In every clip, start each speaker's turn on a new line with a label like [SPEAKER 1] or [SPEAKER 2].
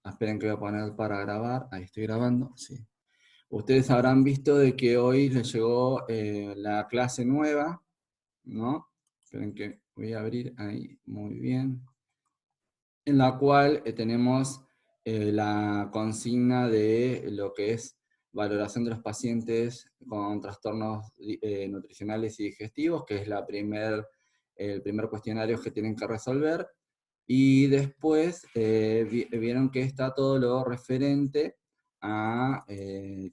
[SPEAKER 1] Esperen que voy a poner para grabar. Ahí estoy grabando, sí. Ustedes habrán visto de que hoy les llegó la clase nueva, ¿no? Esperen que voy a abrir ahí, muy bien. En la cual tenemos la consigna de lo que es valoración de los pacientes con trastornos nutricionales y digestivos, que es el primer cuestionario que tienen que resolver. Y después vieron que está todo lo referente a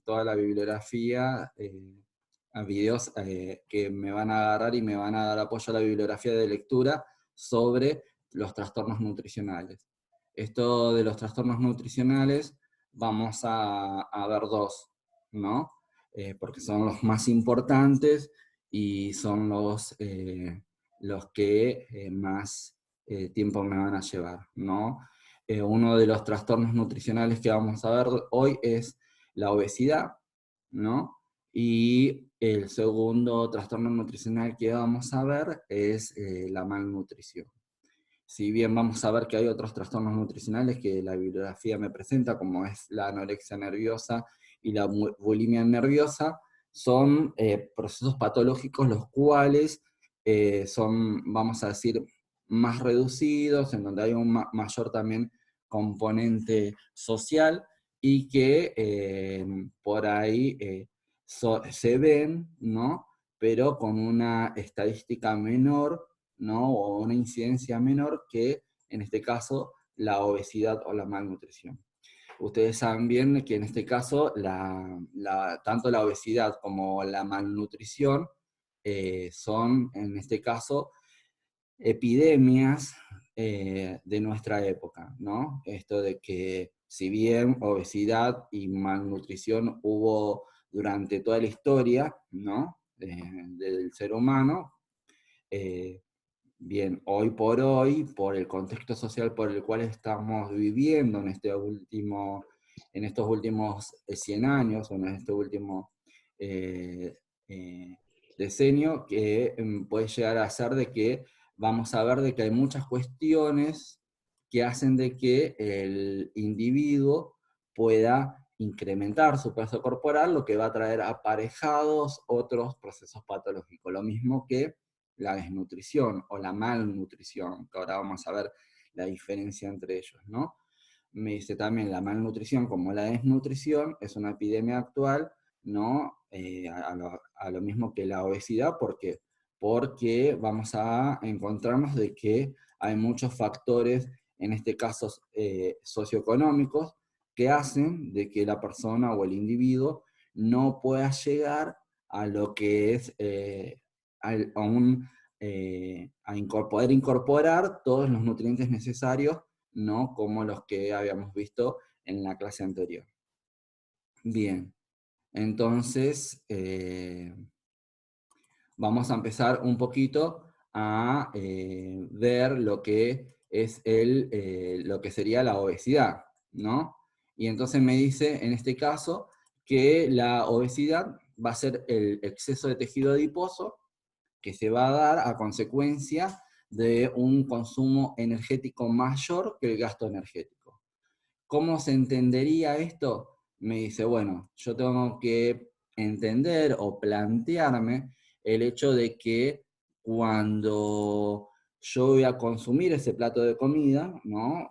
[SPEAKER 1] toda la bibliografía, a videos que me van a agarrar y me van a dar apoyo a la bibliografía de lectura sobre los trastornos nutricionales. Esto de los trastornos nutricionales vamos a ver dos, ¿no? Porque son los más importantes y son los que más tiempo me van a llevar, ¿no? Uno de los trastornos nutricionales que vamos a ver hoy es la obesidad, ¿no? Y el segundo trastorno nutricional que vamos a ver es la malnutrición. Si bien vamos a ver que hay otros trastornos nutricionales que la bibliografía me presenta, como es la anorexia nerviosa y la bulimia nerviosa, son procesos patológicos los cuales son, vamos a decir, más reducidos, en donde hay un mayor también componente social y que por ahí se ven, ¿no? Pero con una estadística menor, ¿no? O una incidencia menor que, en este caso, la obesidad o la malnutrición. Ustedes saben bien que en este caso, tanto la obesidad como la malnutrición son, en este caso, epidemias de nuestra época, ¿no? Esto de que, si bien obesidad y malnutrición hubo durante toda la historia, ¿no? Del ser humano, eh, bien, hoy, por el contexto social por el cual estamos viviendo en estos últimos 100 años, o en este último eh, eh, decenio, que puede llegar a ser de que vamos a ver de que hay muchas cuestiones que hacen de que el individuo pueda incrementar su peso corporal, lo que va a traer aparejados otros procesos patológicos. Lo mismo que la desnutrición o la malnutrición, que ahora vamos a ver la diferencia entre ellos, ¿no? Me dice también la malnutrición como la desnutrición es una epidemia actual, ¿no? A lo mismo que la obesidad, ¿por qué? Porque vamos a encontrarnos de que hay muchos factores, en este caso socioeconómicos, que hacen de que la persona o el individuo no pueda llegar a lo que es poder incorporar todos los nutrientes necesarios, ¿no? Como los que habíamos visto en la clase anterior. Bien, entonces vamos a empezar un poquito a ver lo que es lo que sería la obesidad, ¿no? Y entonces me dice, en este caso, que la obesidad va a ser el exceso de tejido adiposo que se va a dar a consecuencia de un consumo energético mayor que el gasto energético. ¿Cómo se entendería esto? Me dice, bueno, yo tengo que entender o plantearme el hecho de que cuando yo voy a consumir ese plato de comida, ¿no?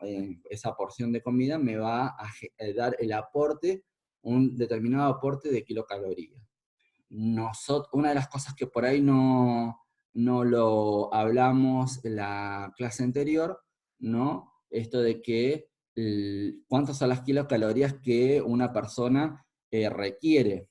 [SPEAKER 1] Esa porción de comida me va a dar el aporte, un determinado aporte de kilocalorías. Una de las cosas que por ahí no lo hablamos en la clase anterior, ¿no? Esto de que cuántas son las kilocalorías que una persona requiere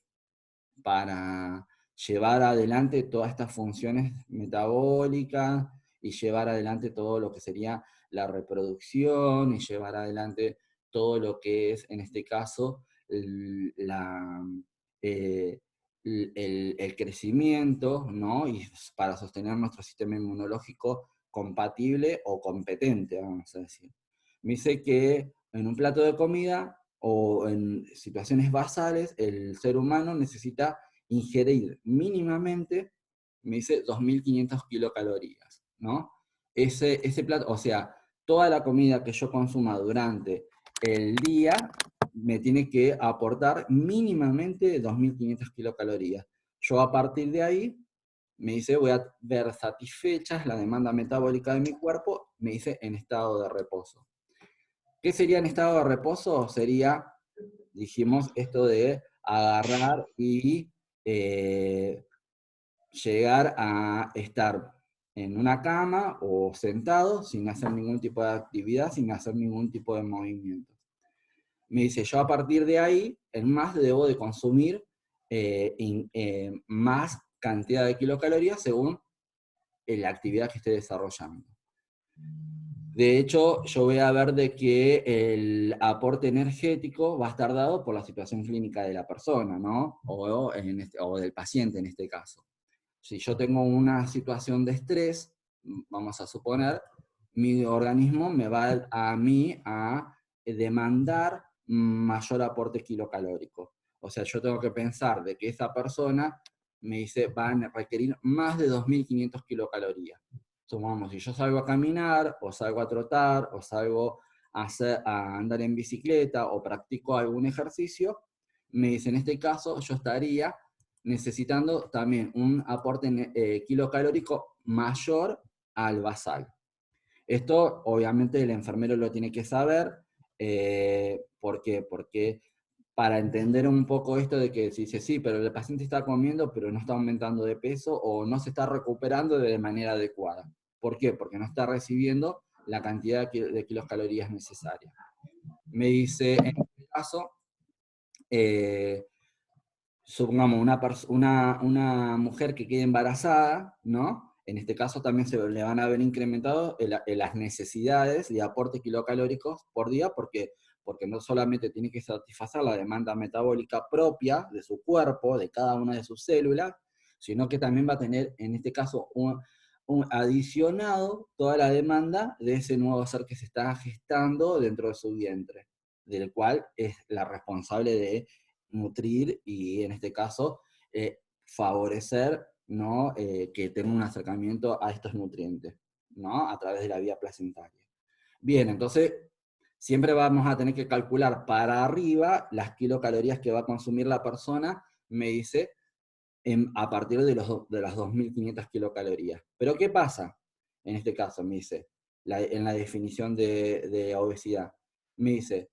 [SPEAKER 1] para llevar adelante todas estas funciones metabólicas y llevar adelante todo lo que sería la reproducción y llevar adelante todo lo que es, en este caso, eh, el crecimiento, ¿no? Y para sostener nuestro sistema inmunológico compatible o competente, vamos a decir. Me dice que en un plato de comida o en situaciones basales, el ser humano necesita ingerir mínimamente, me dice, 2.500 kilocalorías, ¿no? Ese plato, o sea, toda la comida que yo consuma durante el día me tiene que aportar mínimamente 2.500 kilocalorías. Yo a partir de ahí, me dice, voy a ver satisfechas la demanda metabólica de mi cuerpo, me dice, en estado de reposo. ¿Qué sería en estado de reposo? Sería, dijimos, esto de agarrar y llegar a estar en una cama o sentado sin hacer ningún tipo de actividad, sin hacer ningún tipo de movimiento. Me dice, yo a partir de ahí, en más debo de consumir más cantidad de kilocalorías según la actividad que esté desarrollando. De hecho, yo voy a ver de que el aporte energético va a estar dado por la situación clínica de la persona, ¿no? O del paciente en este caso. Si yo tengo una situación de estrés, vamos a suponer, mi organismo me va a mí a demandar mayor aporte kilocalórico. O sea, yo tengo que pensar de que esa persona me dice, va a requerir más de 2.500 kilocalorías. Supongamos, si yo salgo a caminar, o salgo a trotar, o salgo a andar en bicicleta, o practico algún ejercicio, me dice, en este caso, yo estaría necesitando también un aporte kilocalórico mayor al basal. Esto obviamente el enfermero lo tiene que saber. ¿Por qué? Porque para entender un poco esto de que se dice, sí, pero el paciente está comiendo, pero no está aumentando de peso o no se está recuperando de manera adecuada. ¿Por qué? Porque no está recibiendo la cantidad de kilocalorías necesarias. Me dice, en este caso, supongamos una mujer que quede embarazada, ¿no? En este caso también se le van a ver incrementado las necesidades de aporte kilocalóricos por día, porque no solamente tiene que satisfacer la demanda metabólica propia de su cuerpo, de cada una de sus células, sino que también va a tener, en este caso, un adicionado toda la demanda de ese nuevo ser que se está gestando dentro de su vientre, del cual es la responsable de nutrir y en este caso favorecer, ¿no? Que tenga un acercamiento a estos nutrientes, ¿no? A través de la vía placentaria. Bien, entonces siempre vamos a tener que calcular para arriba las kilocalorías que va a consumir la persona, me dice, a partir de las 2.500 kilocalorías. Pero ¿qué pasa? En este caso, me dice, en la definición de obesidad, me dice,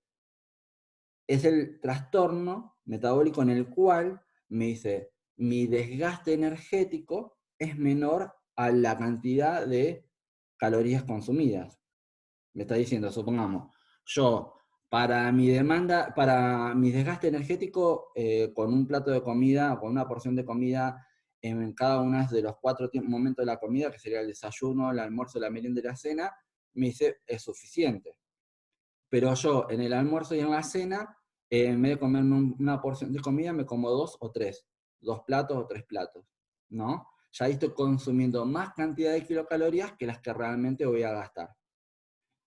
[SPEAKER 1] es el trastorno metabólico en el cual me dice, mi desgaste energético es menor a la cantidad de calorías consumidas. Me está diciendo, supongamos, yo para mi demanda, para mi desgaste energético, con un plato de comida, con una porción de comida en cada uno de los 4 momentos de la comida, que sería el desayuno, el almuerzo, la merienda y la cena, me dice, es suficiente. Pero yo en el almuerzo y en la cena, en vez de comerme una porción de comida, me como 2 o 3, 2 platos o 3 platos, ¿no? Ya ahí estoy consumiendo más cantidad de kilocalorías que las que realmente voy a gastar.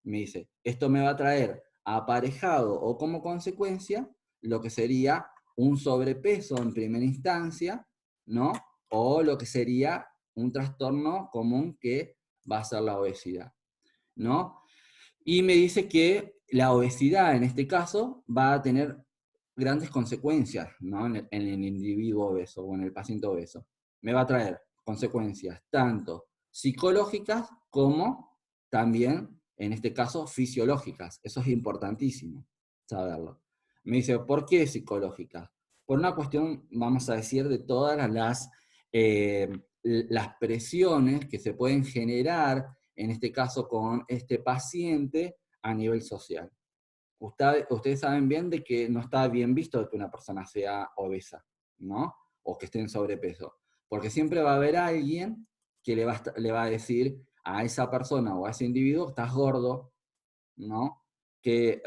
[SPEAKER 1] Me dice, esto me va a traer aparejado o como consecuencia lo que sería un sobrepeso en primera instancia, ¿no? O lo que sería un trastorno común que va a ser la obesidad, ¿no? Y me dice que la obesidad, en este caso, va a tener grandes consecuencias, ¿no? En el individuo obeso o en el paciente obeso. Me va a traer consecuencias tanto psicológicas como también, en este caso, fisiológicas. Eso es importantísimo saberlo. Me dice, ¿por qué psicológicas? Por una cuestión, vamos a decir, de todas las presiones que se pueden generar en este caso con este paciente a nivel social. Ustedes saben bien de que no está bien visto que una persona sea obesa, ¿no? O que esté en sobrepeso. Porque siempre va a haber alguien que le va a decir a esa persona o a ese individuo, estás gordo, ¿no? ¿Qué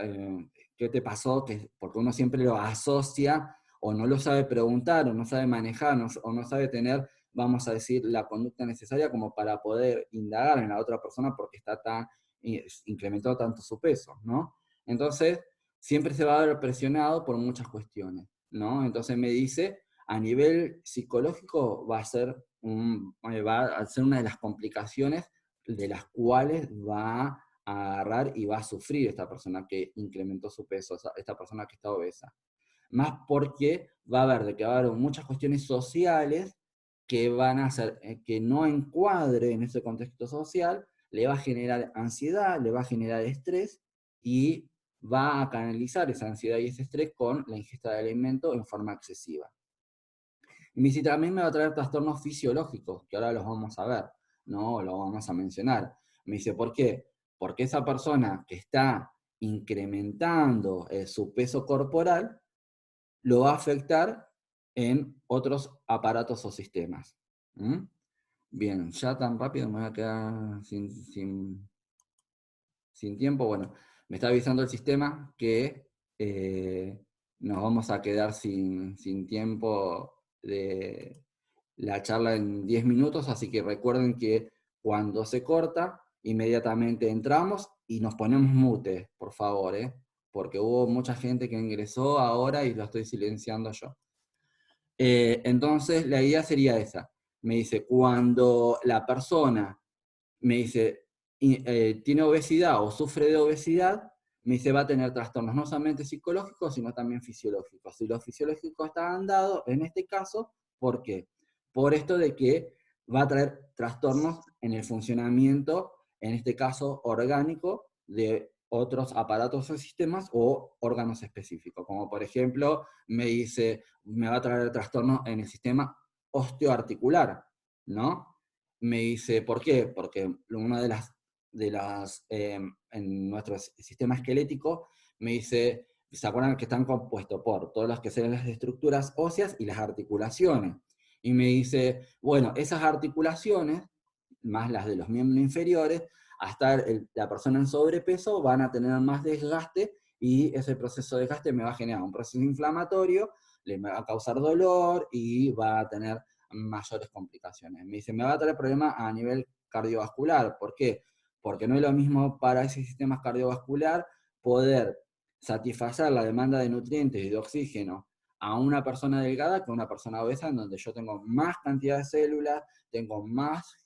[SPEAKER 1] te pasó? Porque uno siempre lo asocia o no lo sabe preguntar o no sabe manejar o no sabe tener, vamos a decir, la conducta necesaria como para poder indagar en la otra persona porque está tan incrementado tanto su peso, ¿no? Entonces, siempre se va a ver presionado por muchas cuestiones, ¿no? Entonces me dice, a nivel psicológico va a ser una de las complicaciones de las cuales va agarrar y va a sufrir esta persona que incrementó su peso, esta persona que está obesa. Más porque va a haber de que va a haber muchas cuestiones sociales que van a hacer que no encuadre en ese contexto social, le va a generar ansiedad, le va a generar estrés y va a canalizar esa ansiedad y ese estrés con la ingesta de alimento en forma excesiva. Y también me va a traer trastornos fisiológicos, que ahora los vamos a ver, ¿no? Lo vamos a mencionar. Me dice, ¿por qué? Porque esa persona que está incrementando su peso corporal lo va a afectar en otros aparatos o sistemas. ¿Mm? Bien, ya tan rápido me voy a quedar sin tiempo. Bueno, me está avisando el sistema que nos vamos a quedar sin tiempo de la charla en 10 minutos, así que recuerden que cuando se corta, inmediatamente entramos y nos ponemos mute, por favor, porque hubo mucha gente que ingresó ahora y lo estoy silenciando yo. Entonces, la idea sería esa. Me dice, cuando la persona me dice, tiene obesidad o sufre de obesidad, me dice, va a tener trastornos no solamente psicológicos, sino también fisiológicos. Y los fisiológicos están dados, en este caso, ¿por qué? Por esto de que va a traer trastornos en el funcionamiento, en este caso orgánico, de otros aparatos o sistemas o órganos específicos. Como por ejemplo, me dice, me va a traer trastornos en el sistema osteoarticular, ¿no? Me dice, ¿por qué? Porque una en nuestro sistema esquelético, me dice, ¿se acuerdan que están compuestos por todas las que sean las estructuras óseas y las articulaciones? Y me dice, bueno, esas articulaciones, más las de los miembros inferiores, hasta la persona en sobrepeso van a tener más desgaste y ese proceso de desgaste me va a generar un proceso inflamatorio, le va a causar dolor y va a tener mayores complicaciones. Me dice, me va a traer problemas a nivel cardiovascular. ¿Por qué? Porque no es lo mismo para ese sistema cardiovascular poder satisfacer la demanda de nutrientes y de oxígeno a una persona delgada que a una persona obesa, en donde yo tengo más cantidad de células, tengo más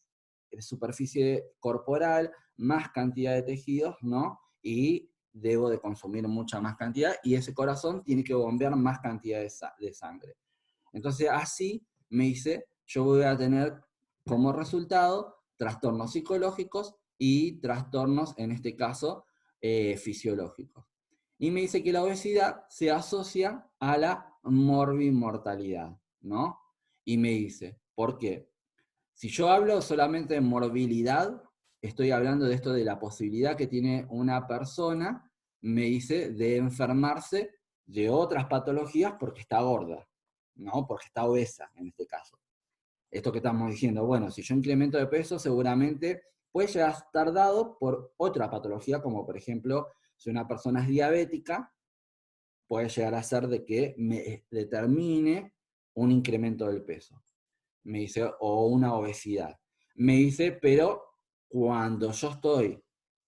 [SPEAKER 1] superficie corporal, más cantidad de tejidos, ¿no? Y debo de consumir mucha más cantidad, y ese corazón tiene que bombear más cantidad de sangre. Entonces, así me dice, yo voy a tener como resultado trastornos psicológicos y trastornos, en este caso, fisiológicos. Y me dice que la obesidad se asocia a la morbimortalidad, ¿no? Y me dice, ¿por qué? Si yo hablo solamente de morbilidad, estoy hablando de esto de la posibilidad que tiene una persona, me dice, de enfermarse de otras patologías porque está gorda, ¿no? Porque está obesa, en este caso. Esto que estamos diciendo, bueno, si yo incremento de peso, seguramente puede llegar a estar dado por otra patología, como por ejemplo, si una persona es diabética, puede llegar a ser de que me determine un incremento del peso. Me dice, o una obesidad. Me dice, pero cuando yo estoy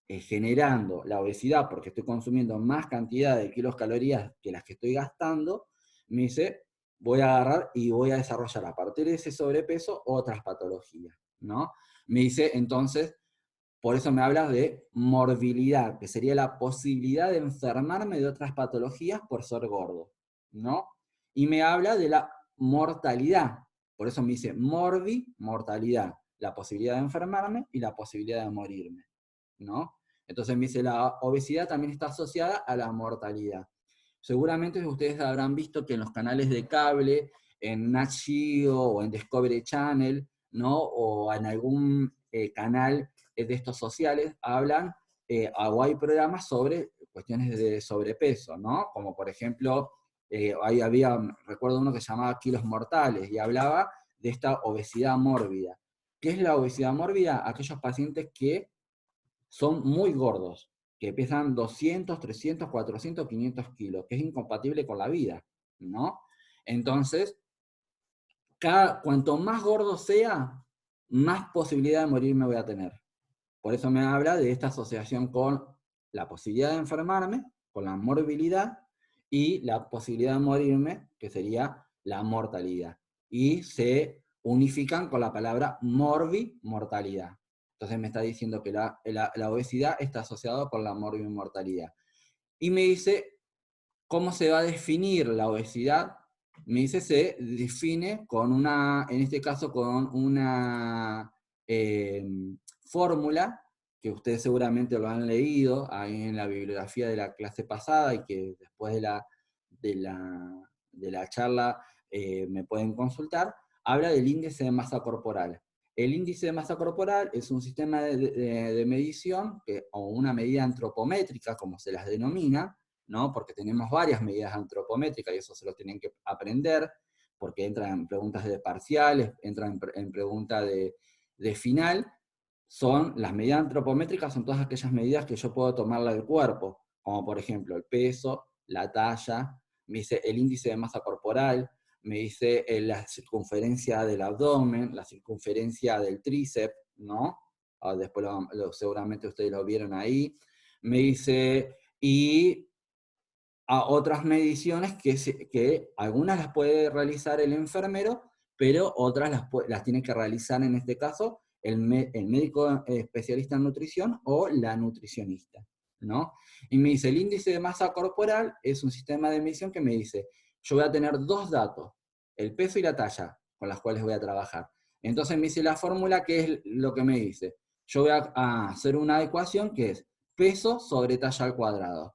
[SPEAKER 1] generando la obesidad porque estoy consumiendo más cantidad de kilocalorías que las que estoy gastando, me dice, voy a agarrar y voy a desarrollar a partir de ese sobrepeso otras patologías, ¿no? Me dice, entonces, por eso me habla de morbilidad, que sería la posibilidad de enfermarme de otras patologías por ser gordo, ¿no? Y me habla de la mortalidad, por eso me dice mortalidad, la posibilidad de enfermarme y la posibilidad de morirme, ¿no? Entonces me dice, la obesidad también está asociada a la mortalidad. Seguramente ustedes habrán visto que en los canales de cable, en Nat Geo o en Discovery Channel, ¿no? O en algún canal de estos sociales, hablan o hay programas sobre cuestiones de sobrepeso, ¿no? Como por ejemplo, ahí había, recuerdo uno que se llamaba Kilos Mortales, y hablaba de esta obesidad mórbida. ¿Qué es la obesidad mórbida? Aquellos pacientes que son muy gordos, que pesan 200, 300, 400, 500 kilos, que es incompatible con la vida, ¿no? Entonces, cuanto más gordo sea, más posibilidad de morir me voy a tener. Por eso me habla de esta asociación con la posibilidad de enfermarme, con la morbilidad, y la posibilidad de morirme, que sería la mortalidad. Y se unifican con la palabra mortalidad. Entonces me está diciendo que la obesidad está asociada con la morbimortalidad. Y me dice, ¿cómo se va a definir la obesidad? Me dice, se define con una, en este caso con una fórmula que ustedes seguramente lo han leído ahí en la bibliografía de la clase pasada y que después de la charla me pueden consultar, habla del índice de masa corporal. El índice de masa corporal es un sistema de medición, o una medida antropométrica, como se las denomina, ¿no? Porque tenemos varias medidas antropométricas y eso se lo tienen que aprender, porque entran en preguntas de parciales, entran en preguntas de final. Las medidas antropométricas son todas aquellas medidas que yo puedo tomarla del cuerpo, como por ejemplo el peso, la talla, me dice el índice de masa corporal, me dice la circunferencia del abdomen, la circunferencia del tríceps, ¿no? Después seguramente ustedes lo vieron ahí. Me dice, y a otras mediciones que algunas las puede realizar el enfermero, pero otras las tiene que realizar en este caso el médico especialista en nutrición o la nutricionista, ¿no? Y me dice, el índice de masa corporal es un sistema de medición que me dice, yo voy a tener dos datos, el peso y la talla, con las cuales voy a trabajar. Entonces me dice la fórmula, que es lo que me dice. Yo voy a hacer una ecuación que es peso sobre talla al cuadrado.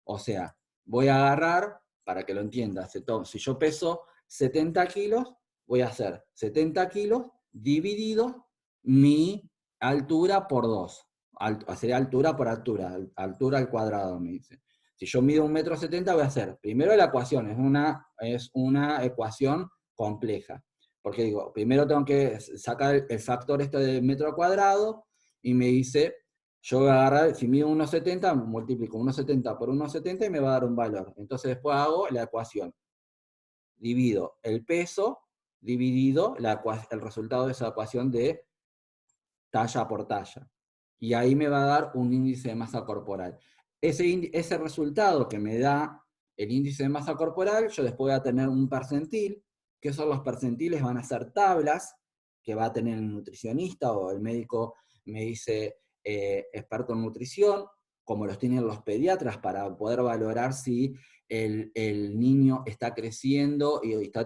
[SPEAKER 1] O sea, voy a agarrar, para que lo entiendas, si yo peso 70 kilos, voy a hacer 70 kilos dividido mi altura por 2. Sería altura por altura, altura al cuadrado, me dice. Si yo mido 1,70 m, voy a hacer, primero la ecuación, es una ecuación compleja. Porque digo, primero tengo que sacar el factor este de metro al cuadrado, y me dice, yo voy a agarrar, si mido 1,70, multiplico 1,70 por 1,70 y me va a dar un valor. Entonces después hago la ecuación. Divido el peso, dividido el resultado de esa ecuación de talla por talla. Y ahí me va a dar un índice de masa corporal. Ese resultado que me da el índice de masa corporal, yo después voy a tener un percentil, que son los percentiles, van a ser tablas que va a tener el nutricionista o el médico, me dice, experto en nutrición, como los tienen los pediatras, para poder valorar si el niño está creciendo y está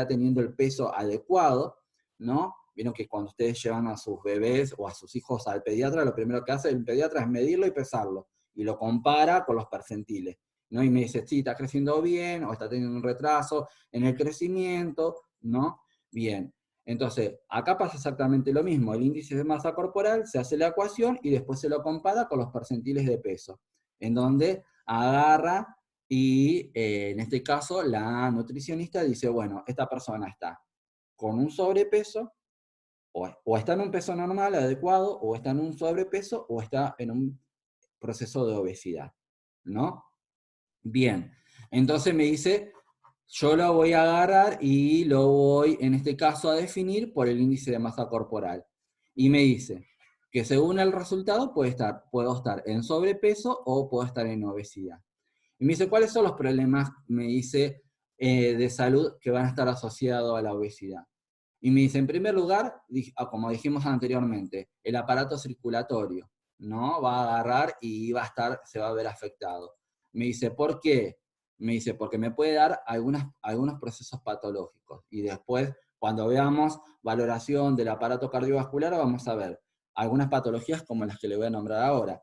[SPEAKER 1] teniendo el peso adecuado, ¿no? Vieron que cuando ustedes llevan a sus bebés o a sus hijos al pediatra, lo primero que hace el pediatra es medirlo y pesarlo, y lo compara con los percentiles, ¿no? Y me dice, sí, está creciendo bien, o está teniendo un retraso en el crecimiento, ¿no? Bien. Entonces, acá pasa exactamente lo mismo. El índice de masa corporal, se hace la ecuación y después se lo compara con los percentiles de peso, en donde agarra y, en este caso, la nutricionista dice, bueno, esta persona está con un sobrepeso, o está en un peso normal, adecuado, o está en un sobrepeso, o está en un proceso de obesidad, ¿no? Bien, entonces me dice, yo lo voy a agarrar y lo voy, en este caso, a definir por el índice de masa corporal. Y me dice que según el resultado puedo estar en sobrepeso o puedo estar en obesidad. Y me dice, ¿cuáles son los problemas, me dice, de salud que van a estar asociados a la obesidad? Y me dice, en primer lugar, como dijimos anteriormente, el aparato circulatorio, ¿no? Va a agarrar y se va a ver afectado. Me dice, ¿por qué? Me dice, porque me puede dar algunos procesos patológicos. Y después, cuando veamos valoración del aparato cardiovascular, vamos a ver algunas patologías como las que le voy a nombrar ahora.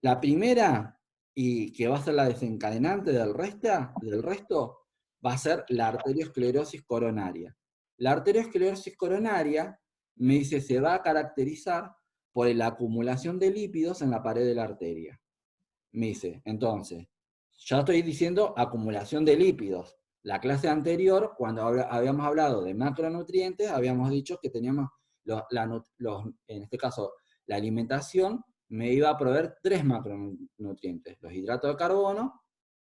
[SPEAKER 1] La primera, y que va a ser la desencadenante del resto, va a ser la arteriosclerosis coronaria. La arteriosclerosis coronaria, me dice, se va a caracterizar por la acumulación de lípidos en la pared de la arteria. Me dice, entonces, ya estoy diciendo acumulación de lípidos. La clase anterior, cuando habíamos hablado de macronutrientes, habíamos dicho que teníamos, en este caso, la alimentación me iba a proveer 3 macronutrientes: los hidratos de carbono,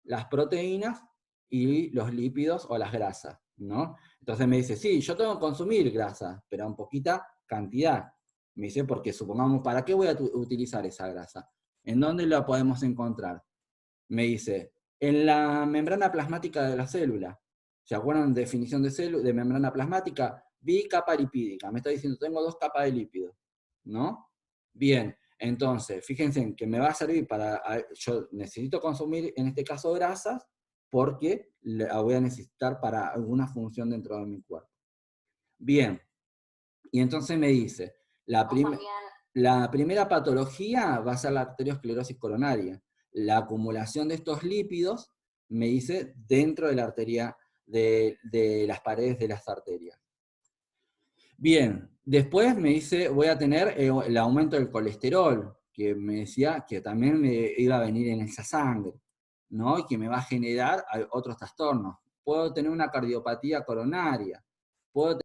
[SPEAKER 1] las proteínas y los lípidos o las grasas, ¿no? Entonces me dice, sí, yo tengo que consumir grasa, pero en poquita cantidad. Me dice, porque supongamos, ¿para qué voy a utilizar esa grasa? ¿En dónde la podemos encontrar? Me dice, en la membrana plasmática de la célula. ¿Se acuerdan de definición de membrana plasmática? Bicapa lipídica. Me está diciendo, tengo 2 capas de lípidos. ¿no? Bien, entonces, fíjense en que me va a servir para, yo necesito consumir, en este caso, grasas, porque la voy a necesitar para alguna función dentro de mi cuerpo. Bien, y entonces me dice, la primera patología va a ser la arteriosclerosis coronaria. La acumulación de estos lípidos, me dice, dentro de la arteria, de las paredes de las arterias. Bien, después me dice, voy a tener el aumento del colesterol, que me decía que también me iba a venir en esa sangre, ¿no? Y que me va a generar otros trastornos. Puedo tener una cardiopatía coronaria, puedo